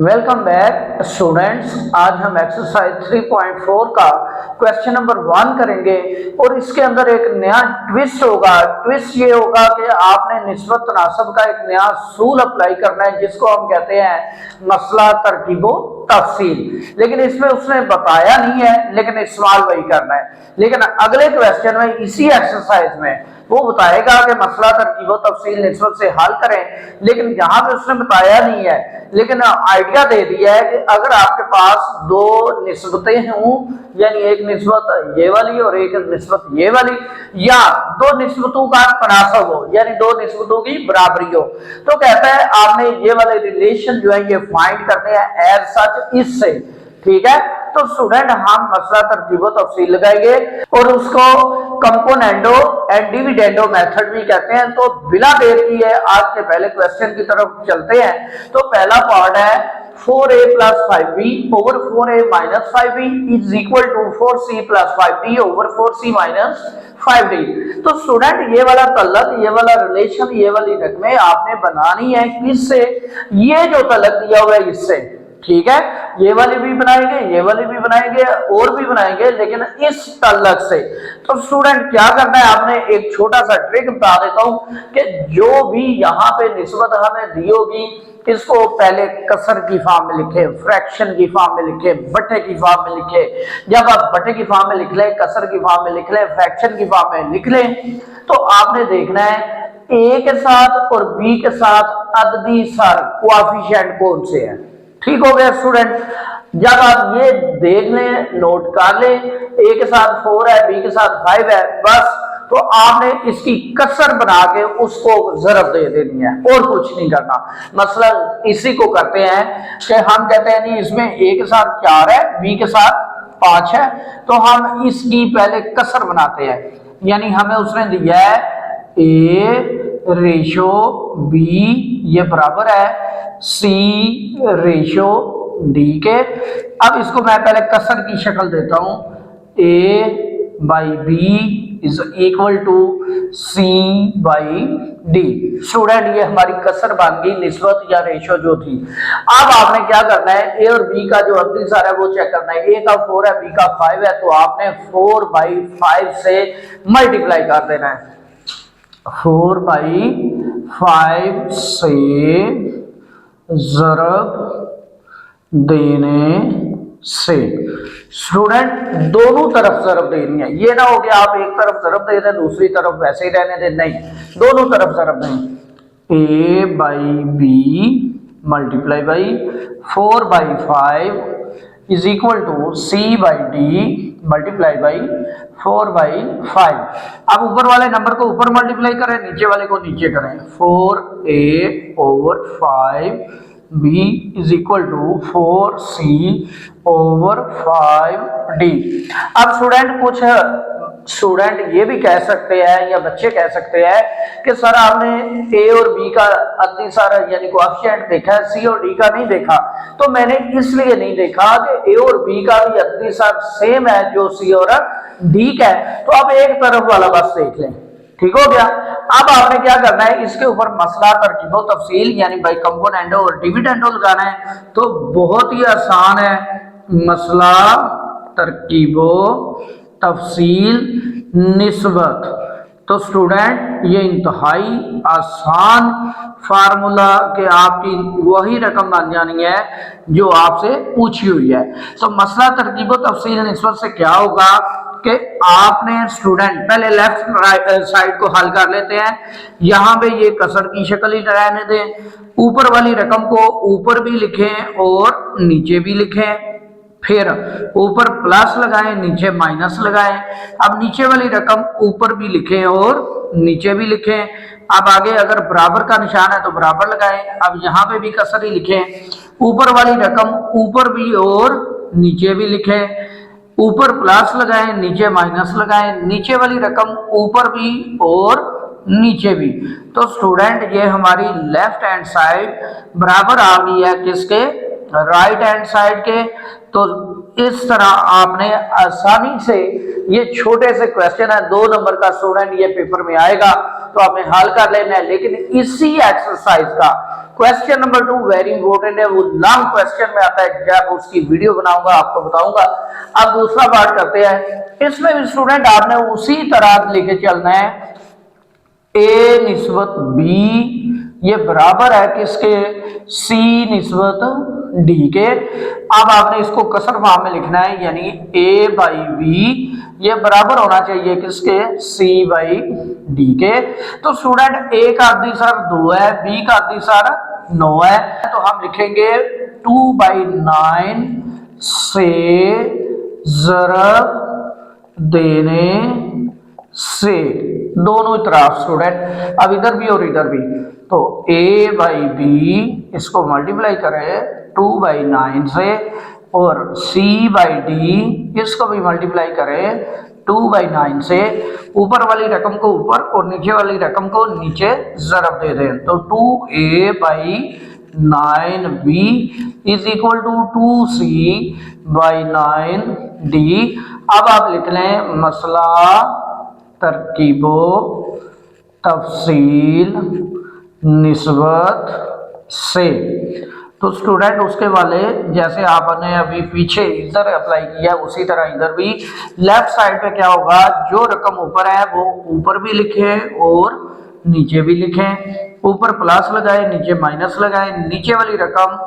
Welcome back students. आज हम exercise 3.4 का क्वेश्चन नंबर 1 करेंगे और इसके अंदर एक नया ट्विस्ट होगा। ट्विस्ट ये होगा कि आपने निस्बत तनासब का एक नया असूल अप्लाई करना है जिसको हम कहते हैं मसला तरकीबो तफसील। लेकिन इसमें उसने बताया नहीं है, लेकिन इस्तेमाल वही करना है। लेकिन अगले क्वेश्चन में इसी एक्सरसाइज में वो बताएगा कि मसला तरकीबो तफसील निस्बत से हल करें, लेकिन यहाँ पे उसने बताया नहीं है, लेकिन आइडिया दे दिया है कि अगर आपके पास दो निस्बतें हों, यानी एक निस्बत ये वाली और एक निस्बत ये वाली, या दो निस्बतों का तनासब हो यानी दो निस्बतों की बराबरी हो, तो कहता है आपने ये वाले रिलेशन जो है ये फाइंड करने हैं एज सच इससे। ठीक है, तो स्टूडेंट हम मसला तरतीबो तफसील लगाएंगे और उसको कंपोनेंडो एंड डिविडेंडो मेथड भी कहते हैं। तो बिना देर किए आज के पहले क्वेश्चन की तरफ चलते हैं। तो पहला पार्ट है 4a plus 5b over 4a minus 5b is equal to 4c plus 5d over 4c minus 5d। तो स्टूडेंट ये वाला तल्लक, ये वाला रिलेशन, ये वाली रकमें आपने बनानी है किससे? ये जो तल्लक दिया हुआ है इससे। ठीक है, ये वाली भी बनाएंगे, ये वाली भी बनाएंगे और भी बनाएंगे, लेकिन इस तल्लक से। तो स्टूडेंट क्या करना है, आपने एक छोटा सा ट्रिक बता देता हूं कि जो भी यहाँ पे निस्बत हमें दी होगी इसको पहले कसर की फॉर्म में लिखे, फ्रैक्शन की फॉर्म में लिखे, बटे की फॉर्म में लिखे। जब आप बटे की फॉर्म में लिख ले, कसर की फॉर्म में लिख ले, फ्रैक्शन की फॉर्म में लिख ले, तो आपने देखना है ए के साथ और बी के साथ अददी सर कोएफिशिएंट कौन से हैं। ठीक हो गया स्टूडेंट। जब आप ये देख लें, नोट कर लें, ए के साथ 4 है, बी के साथ 5 है, बस तो आपने इसकी कसर बना के उसको जरब दे देनी है और कुछ नहीं करना। मसलन इसी को करते हैं कि हम कहते हैं नहीं इसमें ए के साथ 4 है, बी के साथ 5 है, तो हम इसकी पहले कसर बनाते हैं। यानी हमें उसने दिया है ए रेशो बी ये बराबर है सी रेशो डी के। अब इसको मैं पहले कसर की शक्ल देता हूं, A by B is equal to C by D. Student ये हमारी कसर बन गई, निस्बत या रेशो जो थी। अब आपने क्या करना है, ए और बी का जो अददी है वो चेक करना है। ए का 4 है, बी का 5 है, तो आपने 4 बाई 5 से मल्टीप्लाई कर देना है। 4 बाई 5 से जरब देने से। स्टूडेंट दोनों तरफ जरब देनी है, ये ना हो कि आप एक तरफ जरब दे दें दूसरी तरफ वैसे ही रहने दें, नहीं, दोनों तरफ जरब दें। A by B multiply by 4 by 5 is equal to C by D multiply by 4 by 5। अब ऊपर वाले नंबर को ऊपर मल्टीप्लाई करें, नीचे वाले को नीचे करें। 4a over 5b is equal to 4c over 5d। अब स्टूडेंट ये भी कह सकते हैं या बच्चे कह सकते हैं कि सर आपने ए और बी का अददी सारा यानी कोएफिशिएंट देखा है, सी और डी का नहीं देखा। तो मैंने इसलिए नहीं देखा कि ए और बी का भी अददी सारा सेम है जो सी और डी का है, तो अब एक तरफ वाला बस देख लें। ठीक हो गया। अब आपने क्या करना है, इसके ऊपर मसला तरकीबो तफसील यानी बाई कंपोनेंडो और डिविडेंडो लगाना है। तो बहुत ही आसान है, मसला तरकीबो तफसील निस्बत। तो स्टूडेंट ये इंतहाई आसान फार्मूला के आपकी वही रकम बन जानी है जो आपसे पूछी हुई है। तो मसला तरकीबो तफसील निस्बत से क्या होगा कि आपने स्टूडेंट पहले लेफ्ट साइड को हल कर लेते हैं। यहां पे ये कसर की शक्ल ही रहने दें, ऊपर वाली रकम को ऊपर भी लिखें और नीचे भी लिखें, फिर ऊपर प्लस लगाएं नीचे माइनस लगाएं। अब नीचे वाली रकम ऊपर भी लिखें और नीचे भी लिखें। अब आगे अगर बराबर का निशान है तो बराबर लगाएं। अब यहाँ पे भी कसर ही लिखें, ऊपर वाली रकम ऊपर भी और नीचे भी लिखें, ऊपर प्लस लगाएं नीचे माइनस लगाएं, नीचे वाली रकम ऊपर भी और नीचे भी। तो स्टूडेंट ये हमारी लेफ्ट हैंड साइड बराबर आ गई है किसके? राइट हैंड साइड के। तो इस तरह आपने आसानी से, ये छोटे से क्वेश्चन है, 2 नंबर का स्टूडेंट ये पेपर में आएगा तो आपने हल कर लेना है। लेकिन इसी एक्सरसाइज का क्वेश्चन नंबर 2 वेरी इंपॉर्टेंट है, वो लॉन्ग क्वेश्चन में आता है, जब उसकी वीडियो बनाऊंगा आपको बताऊंगा। अब दूसरा पार्ट करते हैं। इसमें भी स्टूडेंट आपने उसी तरह लेके चलना है, ए निस्बत बी ये बराबर है किसके, सी निस्बत डी के। अब आपने इसको कसर फॉर्म में लिखना है, यानी ए बाई बी ये बराबर होना चाहिए किसके, सी बाई डी के। तो स्टूडेंट ए का आदिसर 2 है, बी का आदिसर 9 है, तो हम लिखेंगे 2/9 से ज़रब देने से, दोनों तरफ स्टूडेंट। अब इधर भी और इधर भी, तो a बाई बी इसको मल्टीप्लाई करें 2/9 से, और c बाई डी इसको भी मल्टीप्लाई करें 2/9 से। ऊपर वाली रकम को ऊपर और नीचे वाली रकम को नीचे ज़रब दे दें, तो 2a by 9b is equal to 2c/9d। अब आप लिख लें मसला तरकीबो तफसील निस्बत से। तो स्टूडेंट उसके वाले जैसे आपने अभी पीछे इधर अप्लाई किया उसी तरह इधर भी लेफ्ट साइड पे क्या होगा, जो रकम ऊपर है वो ऊपर भी लिखें और नीचे भी लिखें। ऊपर प्लस लगाए नीचे माइनस लगाए, नीचे वाली रकम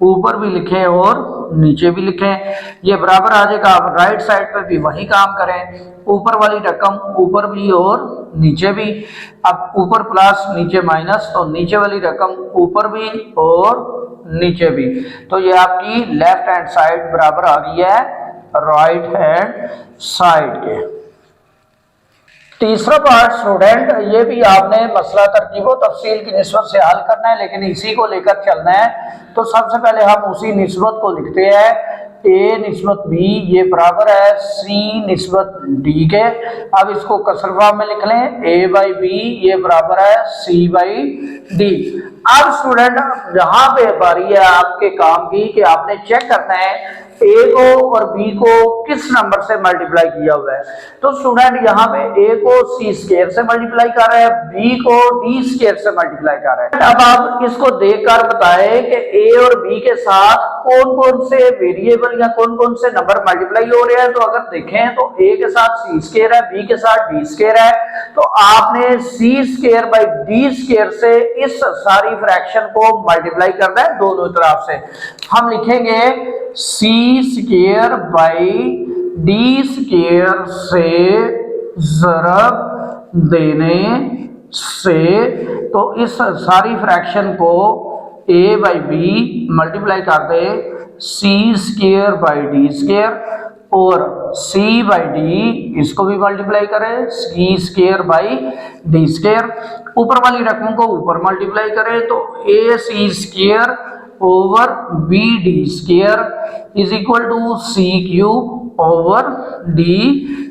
ऊपर भी लिखें और नीचे भी लिखें, ये बराबर आ जाएगा। आप राइट साइड पे भी वही काम करें, ऊपर वाली रकम ऊपर भी और नीचे भी। अब ऊपर प्लस नीचे माइनस, तो नीचे वाली रकम ऊपर भी और नीचे भी। तो ये आपकी लेफ्ट हैंड साइड बराबर आ गई है राइट हैंड साइड के। तीसरा पार्ट स्टूडेंट, ये भी आपने मसला तरकीबो तफसील की निस्बत से हल करना है, लेकिन इसी को लेकर चलना है। तो सबसे पहले हम उसी निस्बत को लिखते हैं, a निस्बत b ये बराबर है c निस्बत d के। अब इसको कसर फॉर्म में लिख लें, a बाई बी ये बराबर है c बाई डी। अब स्टूडेंट यहाँ पे बारी है आपके काम की कि आपने चेक करना है a को और b को किस नंबर से मल्टीप्लाई किया हुआ है। तो स्टूडेंट यहाँ पे a को c स्क्वायर से मल्टीप्लाई कर रहा है, b को d स्क्वायर से मल्टीप्लाई कर रहा है। अब आप इसको देखकर बताएं कि a और b के साथ कौन कौन से वेरिएबल या कौन कौन से नंबर मल्टीप्लाई हो रहे हैं। तो अगर देखें तो a के साथ c स्क्वायर है, b के साथ d स्क्वायर है, तो आपने c square by d square से इस सारी फ्रैक्शन को मल्टीप्लाई करना है दोनों तरफ से। हम लिखेंगे c square by D square से ज़रब देने से, तो इस सारी फ्रैक्शन को a बाई बी मल्टीप्लाई कर दे c square by D square, और c बाई डी इसको भी मल्टीप्लाई करें c square by D square. ऊपर वाली रकम को ऊपर मल्टीप्लाई करें तो a c square over B D square is equal to C cube over D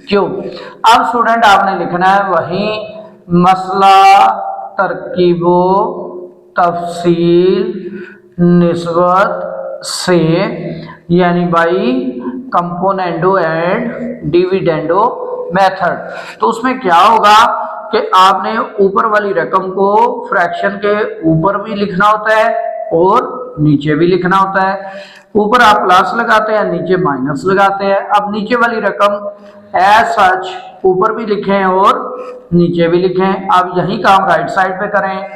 cube. अब स्टूडेंट आपने लिखना है वही मसला तरकीबो तफसील निस्बत से, यानी by componendo and dividendo method. तो उसमें क्या होगा कि आपने ऊपर वाली रकम को फ्रैक्शन के ऊपर भी लिखना होता है और नीचे भी लिखना होता है। ऊपर आप प्लस लगाते हैं, नीचे माइनस लगाते हैं। अब नीचे वाली रकम एज सच ऊपर भी लिखें और नीचे भी लिखें। अब यही काम राइट साइड पे करें,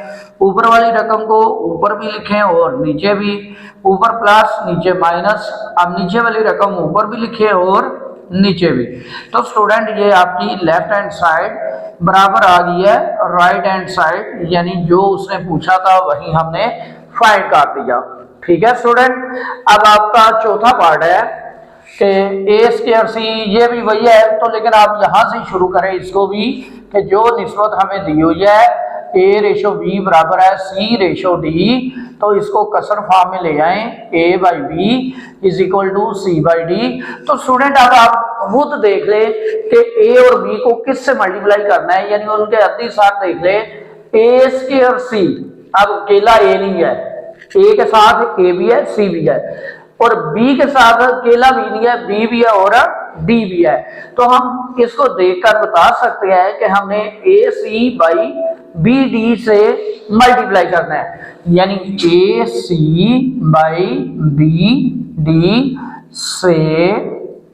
ऊपर वाली रकम को ऊपर भी लिखें और नीचे भी, ऊपर प्लस नीचे माइनस। अब नीचे वाली रकम ऊपर भी लिखें और नीचे भी। तो स्टूडेंट ये आपकी लेफ्ट हैंड साइड बराबर आ गई है राइट हैंड साइड, यानी जो उसने पूछा था वही हमने फाइंड कर दिया। ठीक है स्टूडेंट। अब आपका चौथा पार्ट है कि ए स्क्वायर सी, ये भी वही है, तो लेकिन आप यहाँ से शुरू करें इसको भी कि जो निस्बत हमें दी हुई है a रेशो b बराबर है c रेशो d, तो इसको कसर फॉर्म में ले आए a by B is equal to c by D. तो स्टूडेंट अब आप खुद देख ले कि a और b को किस से मल्टीप्लाई करना है, यानी उनके अति साथ देख ले a स्क्वायर c। अब अकेला a नहीं है, a के साथ a भी है c भी है। और बी के साथ अकेला बी नहीं है, बी भी है और डी भी है। तो हम इसको देखकर बता सकते हैं कि हमने ए सी बाई बी डी से मल्टीप्लाई करना है, यानी ए सी बाई बी डी से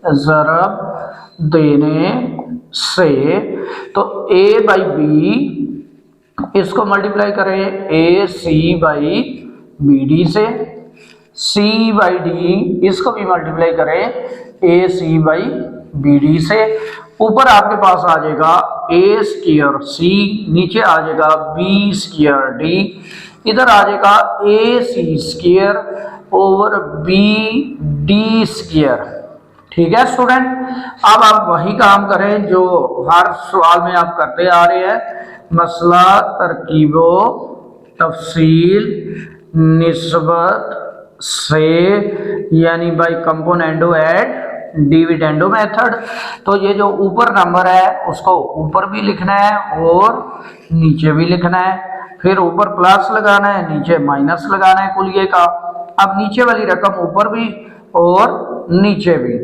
ज़रब देने से, तो ए बाई बी इसको मल्टीप्लाई करें ए सी बाई बी डी से, सी बाई डी इसको भी मल्टीप्लाई करें ए सी बाई बी डी से। ऊपर आपके पास आ जाएगा ए स्क्वायर सी, नीचे आ जाएगा बी स्क्वायर डी, इधर आ जाएगा A C square over B D square. ठीक है स्टूडेंट, अब आप वही काम करें जो हर सवाल में आप करते आ रहे हैं, मसला तरकीबो तफसील निस्बत से, यानी by componendo and dividendo method. तो ये जो ऊपर नंबर है उसको ऊपर भी लिखना है और नीचे भी लिखना है, फिर ऊपर प्लस लगाना है, नीचे माइनस लगाना है कुलिये का। अब नीचे वाली रकम ऊपर भी और नीचे भी।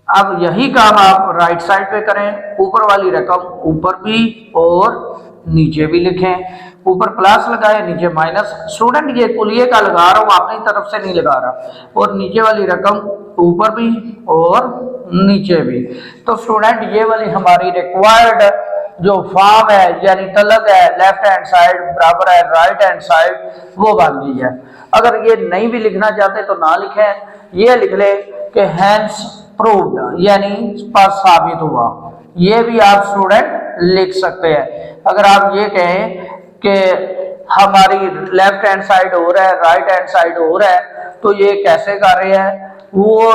अब यही काम आप राइट साइड पे करें, ऊपर वाली रकम ऊपर भी और नीचे भी लिखें, ऊपर प्लस लगाए नीचे माइनस। स्टूडेंट ये कुलिये का लगा रहा हूं, अपनी तरफ से नहीं लगा रहा, और नीचे वाली रकम ऊपर भी और नीचे भी। तो स्टूडेंट ये वाली हमारी रिक्वायर्ड जो फॉर्म है, यानी तलक है लेफ्ट हैंड साइड बराबर है राइट हैंड साइड, वो बन गई है। अगर ये नहीं भी लिखना चाहते तो ना लिखें, ये लिख ले कि हैंस प्रूव्ड, यानी पास साबित हुआ, ये भी आप स्टूडेंट लिख सकते हैं। अगर आप ये कहें कि हमारी लेफ्ट हैंड साइड हो रहा है राइट हैंड साइड हो रहा है, तो ये कैसे कर रहे हैं, वो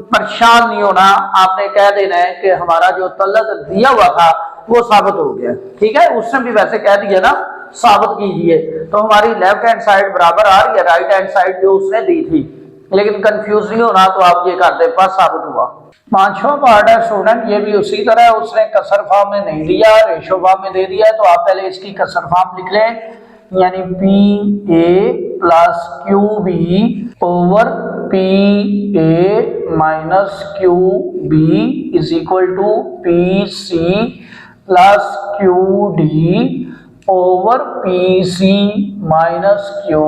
परेशान नहीं होना, आपने कह देना है कि हमारा जो तलक दिया हुआ था वो साबित हो गया। ठीक है, उसने भी वैसे कह दिया ना साबित कीजिए, तो हमारी लेफ्ट हैंड साइड बराबर आ रही है राइट हैंड साइड जो उसने दी थी, लेकिन कंफ्यूज नहीं होना, तो आप ये कर दे बस साबित हुआ। पांचवा पार्ट है स्टूडेंट, ये भी उसी तरह है, उसने कसर फॉर्म में नहीं दिया, रेशो फॉर्म में दे दिया, तो आप पहले इसकी कसर फॉर्म लिख लें, यानी P A plus Q B over P A minus Q B is equal to P C plus Q D over P C minus Q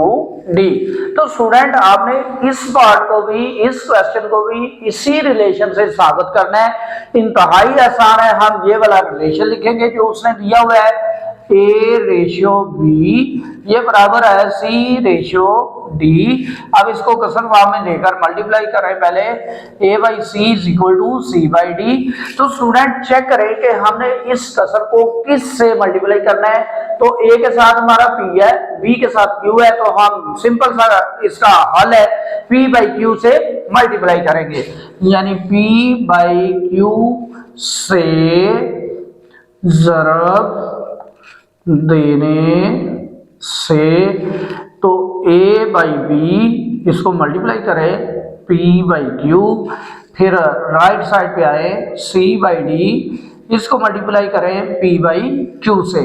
D. तो स्टूडेंट आपने इस पार्ट को भी, इस क्वेश्चन को भी इसी रिलेशन से साबित करना है। इंतहाई आसान है, हम ये वाला रिलेशन लिखेंगे जो उसने दिया हुआ है, ए रेशियो बी ये बराबर है सी रेशियो डी। अब इसको कसर फॉर्म में देकर मल्टीप्लाई करें पहले, A by C is equal to C by D. तो स्टूडेंट चेक करें कि हमने इस कसर को किस से मल्टीप्लाई करना है, तो ए के साथ हमारा पी है, बी के साथ क्यू है, तो हम सिंपल सा इसका हल है पी बाई क्यू से मल्टीप्लाई करेंगे, यानी पी बाई क्यू से ज़रब देने से, तो ए बाई बी इसको मल्टीप्लाई करें पी बाई क्यू, फिर राइट साइड पे आए सी बाई डी इसको मल्टीप्लाई करें पी बाई क्यू से।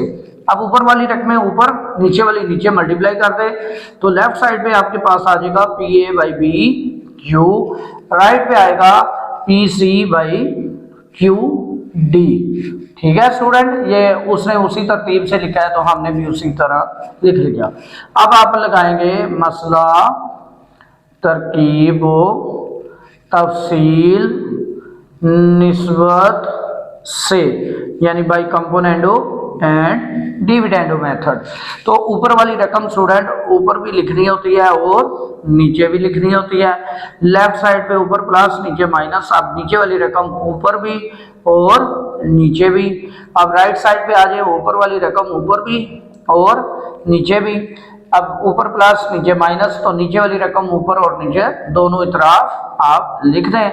अब ऊपर वाली रकमें ऊपर, नीचे वाली नीचे मल्टीप्लाई कर दे, तो लेफ्ट साइड पे आपके पास आ जाएगा P A by B Q, right पे आएगा P C by Q D. ठीक है स्टूडेंट, ये उसने उसी तरतीब से लिखा है तो हमने भी उसी तरह लिख लिया। अब आप लगाएंगे मसला तरकीब तफसील निस्बत से, यानी by componendo and dividendo method. तो ऊपर वाली रकम स्टूडेंट ऊपर भी लिखनी होती है और नीचे भी लिखनी होती है, लेफ्ट साइड पे ऊपर प्लस नीचे माइनस। अब नीचे वाली रकम ऊपर भी और नीचे भी। अब राइट साइड पे आ जाए, ऊपर वाली रकम ऊपर भी और नीचे भी। अब ऊपर प्लस नीचे माइनस, तो नीचे वाली रकम ऊपर और नीचे दोनों इतराफ आप लिख दें।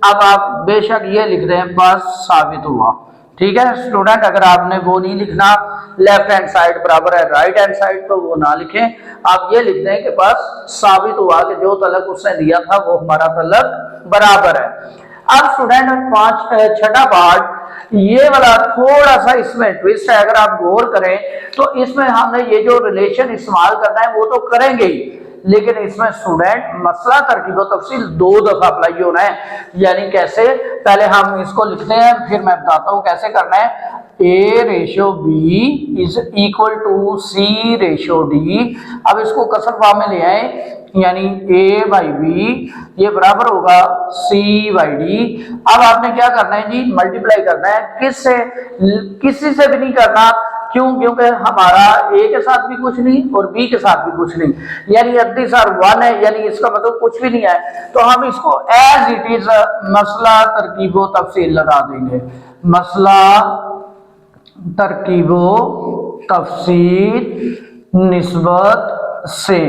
अब आप बेशक ये लिख दें बस साबित हुआ। ठीक है स्टूडेंट, अगर आपने वो नहीं लिखना लेफ्ट हैंड साइड बराबर है राइट हैंड साइड, तो वो ना लिखें, आप ये लिख दें कि बस साबित हुआ कि जो तलक उसने दिया था वो हमारा तलक बराबर है। अब स्टूडेंट छठा पार्ट, ये वाला थोड़ा सा इसमें ट्विस्ट है, अगर आप गौर करें तो इसमें हमने ये जो रिलेशन इस्तेमाल करना है वो तो करेंगे ही, लेकिन इसमें स्टूडेंट मसला तरकीब व तफसील 2 दफा अप्लाई होना है। यानी कैसे, पहले हम इसको लिखते हैं फिर मैं बताता हूं कैसे करना है। A/B is equal to C/D। अब इसको कसर फॉर्म में ले आए, यानी A/B ये बराबर होगा C/D। अब आपने क्या करना है जी, मल्टीप्लाई करना है। किससे? किसी से भी नहीं करना। क्यों? क्योंकि हमारा A के साथ भी कुछ नहीं और B के साथ भी कुछ नहीं, यानी अद्दी सर 1 है, यानी इसका मतलब कुछ भी नहीं है। तो हम इसको एज इट इज मसला तरकीबो तफसील लगा देंगे। मसला तरकीबो तफसील निस्बत से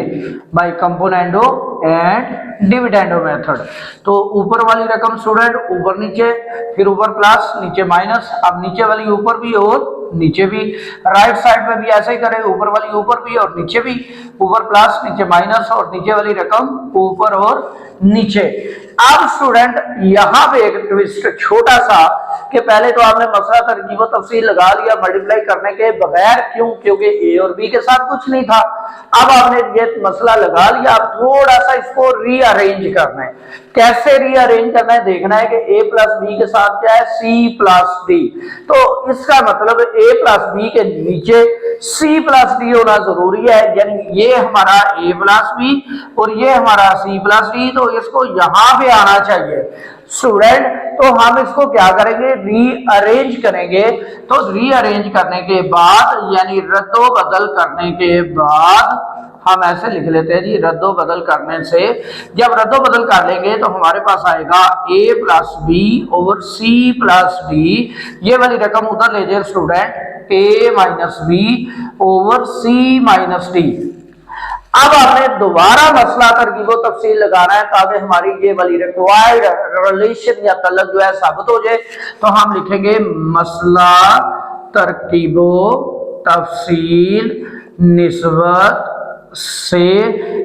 by componendo and dividendo method. तो ऊपर वाली रकम स्टूडेंट ऊपर नीचे, फिर ऊपर प्लस नीचे माइनस। अब नीचे वाली ऊपर भी और नीचे भी। राइट साइड में भी ऐसे ही करें, ऊपर वाली ऊपर भी और नीचे भी। ऊपर प्लस नीचे माइनस और नीचे वाली रकम ऊपर और नीचे। अब स्टूडेंट यहाँ पे एक ट्विस्ट छोटा सा, कि पहले तो आपने मसला तरकीब व तफसील लगा लिया मल्टीप्लाई करने के बगैर। क्यों? क्योंकि ए और बी के साथ कुछ नहीं था। अब आपने ये मसला लगा लिया, अब थोड़ा सा इसको रीअरेंज करना है। कैसे रीअरेंज करना है देखना है कि a प्लस बी के साथ क्या है, c प्लस डी। तो इसका मतलब a प्लस बी के नीचे c प्लस डी होना जरूरी है, यानी ये हमारा a प्लस बी और ये हमारा c प्लस डी। तो इसको यहाँ पे आना चाहिए स्टूडेंट। तो हम इसको क्या करेंगे, रीअरेंज करेंगे। तो रीअरेंज करने के बाद, यानी रद्दो बदल करने के बाद हम ऐसे लिख लेते हैं जी, रद्दो बदल करने से, जब रद्दो बदल कर लेंगे तो हमारे पास आएगा a plus B over c plus D. ये वाली रकम उधर ले जाए student, a minus B over c minus D. अब आपने दोबारा मसला तरकीब व तफसील लगाना है ताकि हमारी ये वाली रिक्वायर्ड रिलेशन या तलब जो है साबित हो जाए। तो हम लिखेंगे मसला तरकीब व तफसील निस्बत से,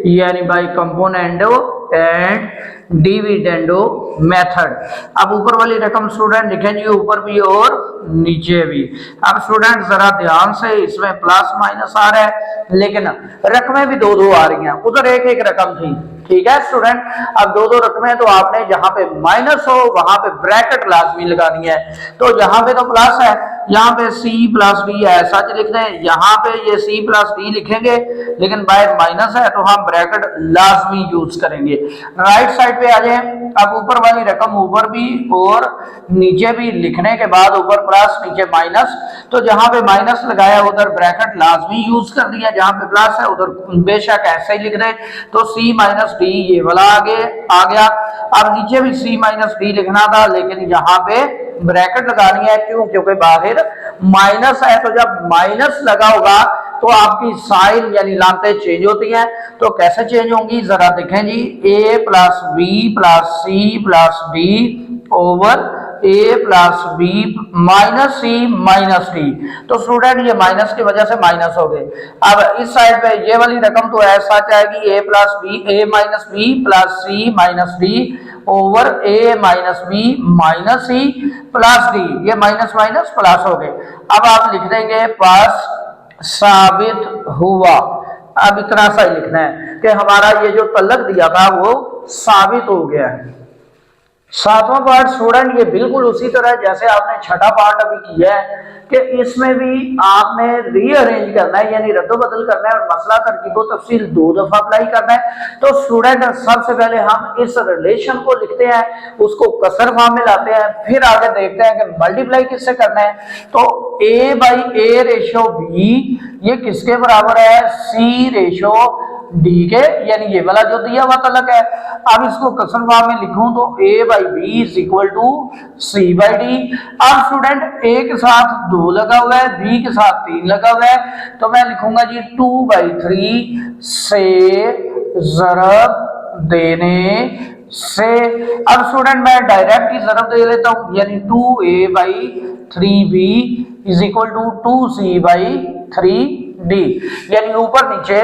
यानी by componendo and dividendo method. अब ऊपर वाली रकम स्टूडेंट लिखेंगे ऊपर भी और नीचे भी। अब स्टूडेंट जरा ध्यान से, इसमें प्लस माइनस आ रहा है लेकिन रकमें भी दो दो आ रही हैं, उधर एक एक रकम थी। ठीक है स्टूडेंट, अब दो दो रकमें, तो आपने जहां पे माइनस हो वहां पे ब्रैकेट लाजमी लगानी है। तो यहाँ पे तो प्लस है, यहाँ पे c प्लस डी है, सच लिख दें। यहाँ पे ये c प्लस डी लिखेंगे लेकिन बाहर माइनस है तो हम ब्रैकेट लाजमी यूज करेंगे। राइट साइड पे आ जाए। अब ऊपर वाली रकम ऊपर भी और नीचे भी लिखने के बाद ऊपर प्लस नीचे माइनस, तो जहां पे माइनस लगाया उधर ब्रैकेट लाजमी यूज कर दिया, जहां पे प्लस है उधर बेशक ऐसे ही लिख दें। तो c माइनस डी ये वाला आगे आ गया। अब नीचे भी c माइनस डी लिखना था लेकिन यहाँ पे ब्रैकेट लगानी है। क्यों? क्योंकि बाहर माइनस है, तो जब माइनस लगा होगा तो आपकी साइन यानी लामतें चेंज होती हैं। तो कैसे चेंज होंगी जरा देखें जी, a plus B plus C plus D over a plus B minus C minus D. तो स्टूडेंट ये माइनस की वजह से माइनस हो गए। अब इस साइड पे ये वाली रकम तो ऐसा जाएगी a plus B, a minus B plus C minus D over a minus B minus C plus D. ये माइनस माइनस प्लस हो गए। अब आप लिख देंगे पास साबित हुआ। अब इतना सा ही लिखना है कि हमारा ये जो तल्लक दिया था वो साबित हो गया है। सातवां पार्ट स्टूडेंट ये बिल्कुल उसी तरह जैसे आपने छठा पार्ट अभी किया है कि इसमें भी आपने रीअरेंज करना है, यानी रद्दो बदल करना है और मसला तरकीबो तफसील 2 दफा अप्लाई करना है। तो स्टूडेंट सबसे पहले हम इस रिलेशन को लिखते हैं, उसको कसर फॉर्म में लाते हैं, फिर आगे देखते हैं कि मल्टीप्लाई किससे करना है। तो a by a ratio b ये किसके बराबर है, c रेशो डी के, यानी ये वाला जो दिया हुआ तलक है। अब इसको कसर फॉर्म में लिखूं तो a by B is equal to c by D. अब स्टूडेंट a के साथ 2 लगा हुआ है, b के साथ 3 लगा हुआ है, तो मैं लिखूंगा जी 2 बाई 3 से ज़रब देने से। अब स्टूडेंट मैं डायरेक्ट ही ज़रब दे लेता हूं, यानी 2a by 3b is equal to 2c by 3d, यानी ऊपर नीचे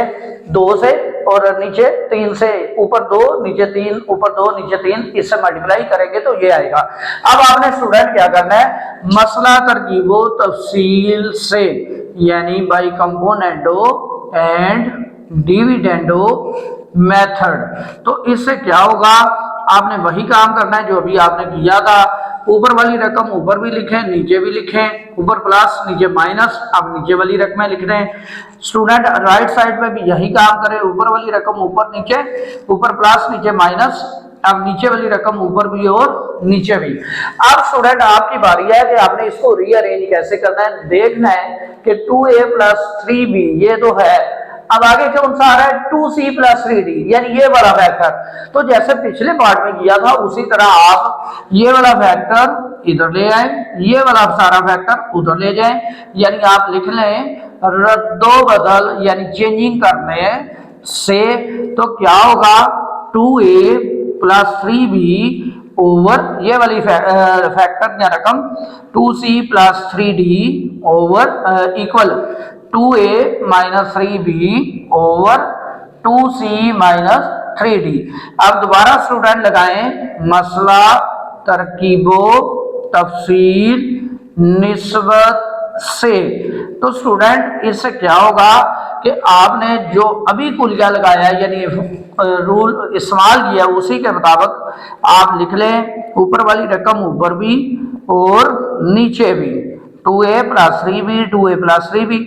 2 से और नीचे 3 से, ऊपर 2 नीचे 3 ऊपर 2 नीचे 3, इससे मल्टीप्लाई करेंगे तो ये आएगा। अब आपने स्टूडेंट क्या करना है, मसला तरकीबो तफसील से, यानी by componendo and dividendo method. तो इससे क्या होगा, आपने वही काम करना है जो अभी आपने किया था। ऊपर वाली रकम ऊपर भी लिखें, नीचे भी लिखें, ऊपर प्लस नीचे माइनस, अब नीचे वाली रकमें लिख रहे हैं। स्टूडेंट राइट साइड में भी यही काम करें, ऊपर वाली रकम ऊपर नीचे, ऊपर प्लस नीचे माइनस, अब नीचे वाली रकम ऊपर भी और नीचे भी। अब स्टूडेंट आपकी बारी है कि आपने इसको रीअरेंज कैसे करना है। देखना है कि 2a + 3b ये तो है, अब आगे कौन सा आ रहा है 2c + 3d यानी ये वाला फैक्टर। तो जैसे पिछले पार्ट में किया था उसी तरह आप ये वाला फैक्टर इधर ले आए, ये वाला सारा फैक्टर उधर ले जाएं, यानी आप लिख लें रद्दो बदल यानी चेंजिंग करने से। तो क्या होगा 2a + 3b ओवर ये वाली फैक्टर या रकम 2c + 3d over equal 2a - 3b over 2c - 3d। अब दोबारा स्टूडेंट लगाएं मसला, तरकीबो, तफसील, निस्बत से। तो स्टूडेंट इससे क्या होगा कि आपने जो अभी कुलिया लगाया यानी रूल इस्तेमाल किया उसी के मुताबिक आप लिख लें, ऊपर वाली रकम ऊपर भी और नीचे भी 2a + 3b 2a + 3b।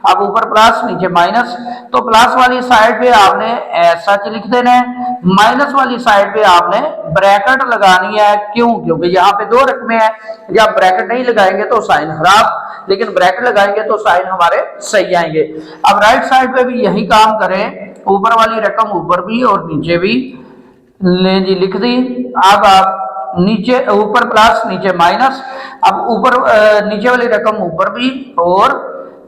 अब ऊपर प्लस नीचे माइनस, तो प्लस वाली साइड पे आपने ऐसा लिख देना है, माइनस वाली साइड पे आपने ब्रैकेट लगानी है। क्यों? क्योंकि यहाँ पे दो रकमें हैं, जब ब्रैकेट नहीं लगाएंगे तो साइन खराब, लेकिन ब्रैकेट लगाएंगे तो साइन हमारे सही आएंगे। अब राइट साइड पे भी यही काम करें, ऊपर वाली रकम ऊपर भी और नीचे भी ले जी लिख दी। अब आप नीचे ऊपर प्लस नीचे माइनस, अब ऊपर नीचे वाली रकम ऊपर भी और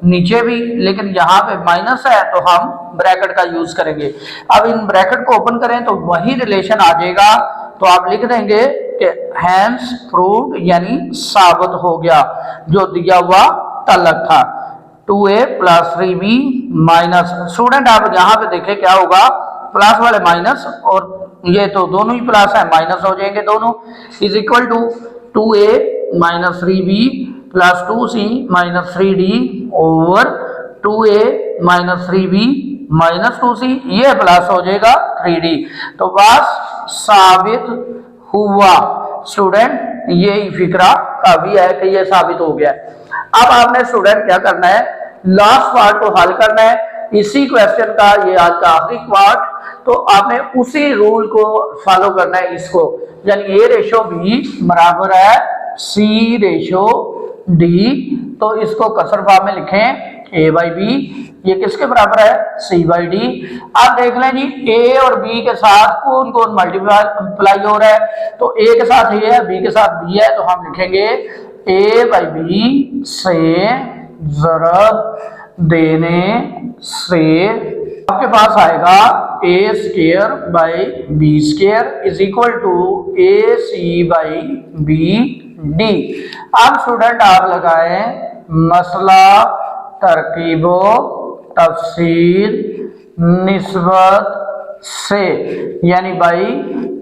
नीचे भी, लेकिन यहाँ पे माइनस है तो हम ब्रैकेट का यूज करेंगे। अब इन ब्रैकेट को ओपन करें तो वही रिलेशन आ जाएगा, तो आप लिख देंगे कि हैंस प्रूव्ड यानी साबित हो गया जो दिया हुआ तलक था 2a + 3b माइनस। स्टूडेंट आप यहाँ पे देखें क्या होगा, प्लस वाले माइनस और ये तो दोनों ही प्लस है, माइनस हो जाएंगे दोनों, is equal to 2a - 3b + 2c - 3d over 2a - 3b - 2c, ये प्लस हो जाएगा 3d। तो बस साबित हुआ। स्टूडेंट यही फिक्रा काफी है कि ये साबित हो गया। अब आपने स्टूडेंट क्या करना है, लास्ट पार्ट को हल करना है। इसी क्वेश्चन का ये आज का आखिरी पार्ट, तो आपने उसी रूल को फॉलो करना है इसको, यानी a/b बराबर है c/d। तो इसको कसर फॉर्म में लिखें a/b, ये किसके बराबर है c/d। आप देख लें जी a और b के साथ कौन कौन मल्टीप्लाई हो रहा है, तो a के साथ a है, b के साथ b है, तो हम लिखेंगे a/b से ज़रब देने से आपके पास आएगा a² / b² is equal to ac/b d। अब स्टूडेंट आप लगाएं मसला, तरकीबो, तफसील, निस्बत से यानी by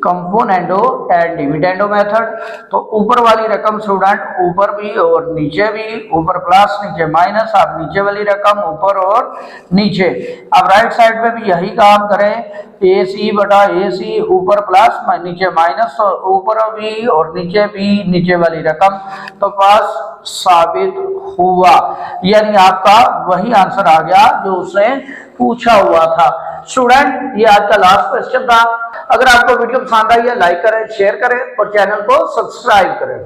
componendo and dividendo method. तो ऊपर वाली रकम स्टूडेंट ऊपर भी और नीचे भी, ऊपर प्लस नीचे माइनस, अब नीचे वाली रकम ऊपर और नीचे। अब राइट साइड पे भी यही काम करें, AC/AC ऊपर प्लस नीचे माइनस, तो ऊपर भी और नीचे भी नीचे वाली रकम। तो बस साबित हुआ, यानी आपका वही आंसर आ गया जो उसने पूछा हुआ था। स्टूडेंट ये आज का लास्ट क्वेश्चन था। अगर आपको वीडियो पसंद आई है लाइक करें, शेयर करें और चैनल को सब्सक्राइब करें।